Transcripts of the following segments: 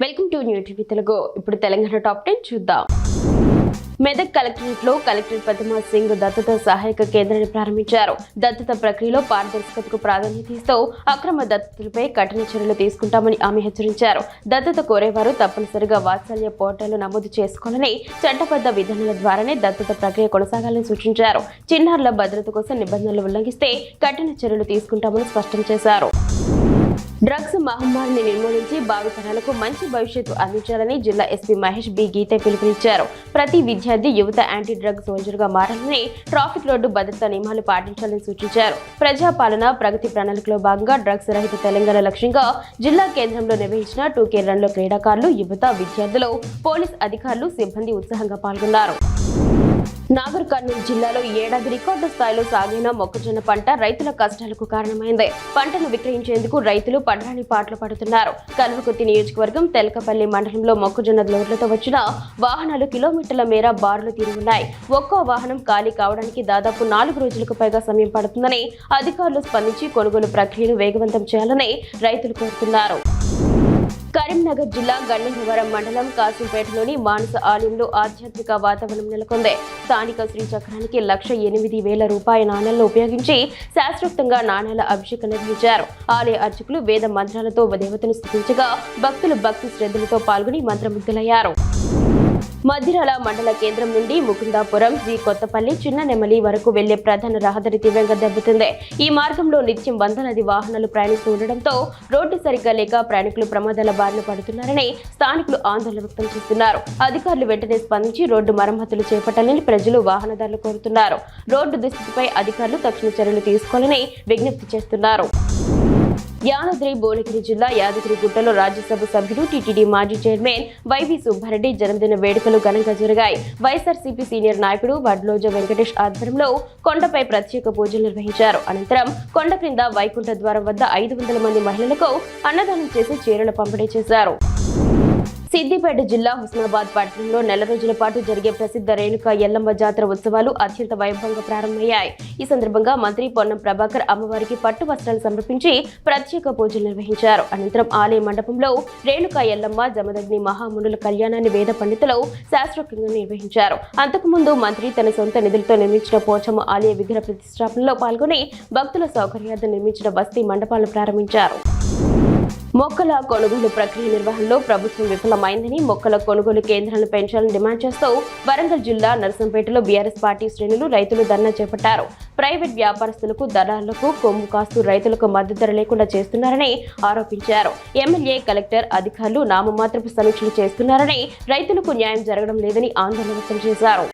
Welcome to new TV Telugu. ఇప్పుడు Telangana top 10 చూద్దాం. Medak collectorate లో కలెక్టర్ ప్రతిమా సింగ్ దత్తత సహాయక కేంద్రాన్ని ప్రారంభించారు. దత్తత ప్రక్రియలో పారదర్శకతకు ప్రాధాన్యత ఇస్తూ అక్రమ దత్తతలపై కఠిన చర్యలు తీసుకుంటామని ఆమె హెచ్చరించారు. దత్తత కోరేవారు తప్పనిసరిగా వాత్సల్య పోర్టల్ నమోదు చేసుకోవాలని, చట్టబద్ధ విధానాల ద్వారానే దత్తత ప్రక్రియ కొనసాగాలని సూచించారు. చిన్నారుల భద్రత కోసం నిబంధనలు ఉల్లంఘిస్తే కఠిన చర్యలు తీసుకుంటామని స్పష్టం చేశారు. డ్రగ్స్ మహమ్మారిని నిర్మూలించి భావితరాలకు మంచి భవిష్యత్తు అందించాలని జిల్లా ఎస్పీ మహేష్ బి గీతే పిలుపునిచ్చారు. ప్రతి విద్యార్థి యువత యాంటీ డ్రగ్ సోల్జర్ గా మారాలని, ట్రాఫిక్ రోడ్డు భద్రతా నియమాలు పాటించాలని సూచించారు. ప్రజాపాలన ప్రగతి ప్రణాళికలో భాగంగా డ్రగ్స్ రహిత తెలంగాణ లక్ష్యంగా జిల్లా కేంద్రంలో నిర్వహించిన 2K రన్లో క్రీడాకారులు, యువత, విద్యార్థులు, పోలీస్ అధికారులు, సిబ్బంది ఉత్సాహంగా పాల్గొన్నారు. నాగర్ కర్నూలు జిల్లాలో ఏడాది రికార్డు స్థాయిలో సాగిన మొక్కజొన్న పంట రైతుల కష్టాలకు కారణమైంది. పంటను విక్రయించేందుకు రైతులు పడరాని పాటలు పడుతున్నారు. కల్వకుర్తి నియోజకవర్గం తెలకపల్లి మండలంలో మొక్కజొన్న లోడ్లతో వచ్చిన వాహనాలు కిలోమీటర్ల మేర బారులు తిరుగున్నాయి. ఒక్కో వాహనం ఖాళీ కావడానికి దాదాపు 4 రోజులకు పైగా సమయం పడుతుందని అధికారులు స్పందించి కొనుగోలు ప్రక్రియను వేగవంతం చేయాలని రైతులు కోరుతున్నారు. కరీంనగర్ జిల్లా గండిమవరం మండలం కాసింపేటలోని మానస ఆలయంలో ఆధ్యాత్మిక వాతావరణం నెలకొంది. స్థానిక శ్రీచక్రానికి 1,08,000 రూపాయల నాణ్యాలను ఉపయోగించి శాస్త్రోక్తంగా నాణ్యాల అభిషేకం నిర్వహించారు. ఆలయ అర్చకులు వేద మంత్రాలతో దేవతను స్తుతించగా భక్తులు భక్తి శ్రద్ధలతో పాల్గొని మంత్రముగ్ధులయ్యారు. మధిరాల మండల కేంద్రం నుండి ముకుందాపురం, జీ కొత్తపల్లి, చిన్న నెమలి వరకు వెళ్లే ప్రధాన రహదారి తీవ్రంగా దెబ్బతింది. ఈ మార్గంలో నిత్యం వందలాది వాహనాలు ప్రయాణిస్తూ ఉండడంతో రోడ్డు సరిగ్గా లేక ప్రయాణికులు ప్రమాదాల బారిన పడుతున్నారని స్థానికులు ఆందోళన వ్యక్తం చేస్తున్నారు. అధికారులు వెంటనే స్పందించి రోడ్డు మరమ్మతులు చేపట్టాలని ప్రజలు, వాహనదారులు కోరుతున్నారు. రోడ్డు దుస్థితిపై అధికారులు తక్షణ చర్యలు తీసుకోవాలని విజ్ఞప్తి చేస్తున్నారు. యాదాద్రి భువనగిరి జిల్లా యాదగిరిగుట్టలో రాజ్యసభ సభ్యుడు, టీటీడీ మాజీ చైర్మన్ వైవి సుబ్బారెడ్డి జన్మదిన వేడుకలు ఘనంగా జరిగాయి. వైఎస్ఆర్సీపీ సీనియర్ నాయకుడు వడ్లోజ వెంకటేష్ ఆధ్వర్యంలో కొండపై ప్రత్యేక పూజలు నిర్వహించారు. అనంతరం కొండ క్రింద వైకుంఠ ద్వారం వద్ద 500 మంది మహిళలకు అన్నదానం చేసి చీరలు పంపిణీ చేశారు. సిద్దిపేట జిల్లా హుస్నాబాద్ పట్టణంలో నెల రోజుల పాటు జరిగే ప్రసిద్ధ రేణుకా ఎల్లమ్మ జాతర ఉత్సవాలు అత్యంత వైభవంగా ప్రారంభమయ్యాయి. ఈ సందర్భంగా మంత్రి పొన్నం ప్రభాకర్ అమ్మవారికి పట్టు వస్త్రాలు సమర్పించి ప్రత్యేక పూజలు నిర్వహించారు. అనంతరం ఆలయ మండపంలో రేణుకా ఎల్లమ్మ జమదగ్ని మహామునుల కళ్యాణాన్ని వేద పండితులు శాస్త్రోక్తంగా నిర్వహించారు. అంతకుముందు మంత్రి తన సొంత నిధులతో నిర్మించిన పోచమ్మ ఆలయ విగ్రహ ప్రతిష్టాపనలో పాల్గొని భక్తుల సౌకర్యార్థం నిర్మించిన బస్తీ మండపాలను ప్రారంభించారు. మొక్కల కొనుగోలు ప్రక్రియ నిర్వహణలో ప్రభుత్వం విఫలమైందని, మొక్కల కొనుగోలు కేంద్రాలను పెంచాలని డిమాండ్ చేస్తూ వరంగల్ జిల్లా నర్సంపేటలో బీఆర్ఎస్ పార్టీ శ్రేణులు, రైతులు ధర్నా చేపట్టారు. ప్రైవేట్ వ్యాపారస్తులకు, దళారులకు కొమ్ము కాస్తూ రైతులకు మద్దతు ధర లేకుండా చేస్తున్నారని ఆరోపించారు. ఎమ్మెల్యే, కలెక్టర్, అధికారులు నామమాత్రపు సమీక్షలు చేస్తున్నారని, రైతులకు న్యాయం జరగడం లేదని ఆందోళన వ్యక్తం చేశారు.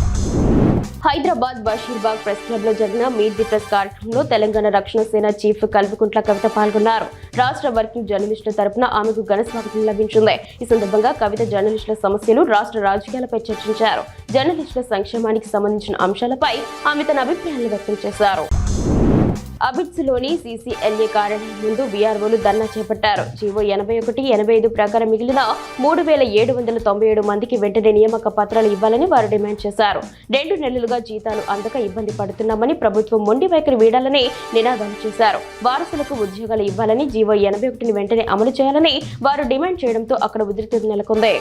హైదరాబాద్ బషీర్బాగ్ ప్రెస్ క్లబ్ లో జరిగిన మీట్ ది ప్రెస్ కార్యక్రమంలో తెలంగాణ రక్షణ సేన చీఫ్ కల్వకుంట్ల కవిత పాల్గొన్నారు. రాష్ట్ర వర్కింగ్ జర్నలిస్టుల తరపున ఆమెకు ఘన స్వాగతం లభించింది. ఈ సందర్భంగా కవిత జర్నలిస్టుల సమస్యలు, రాష్ట్ర రాజకీయాలపై చర్చించారు. జర్నలిస్టుల సంక్షేమానికి సంబంధించిన అంశాలపై ఆమె తన అభిప్రాయాలను వ్యక్తం చేశారు. అబిడ్స్లోని సీసీఎల్ఏ కార్యాలయం ముందు వీఆర్ఓలు ధర్నా చేపట్టారు. జీవో 81-85 ప్రకారం మిగిలిన 3,797 మందికి వెంటనే నియామక పత్రాలు ఇవ్వాలని వారు డిమాండ్ చేశారు. 2 నెలలుగా జీతాలు అందక ఇబ్బంది పడుతున్నామని, ప్రభుత్వం మొండి వైఖరి వీడాలని నినాదాలు చేశారు. వారసులకు ఉద్యోగాలు ఇవ్వాలని, జీవో 81ని వెంటనే అమలు చేయాలని వారు డిమాండ్ చేయడంతో అక్కడ ఉద్రిక్తత నెలకొంది.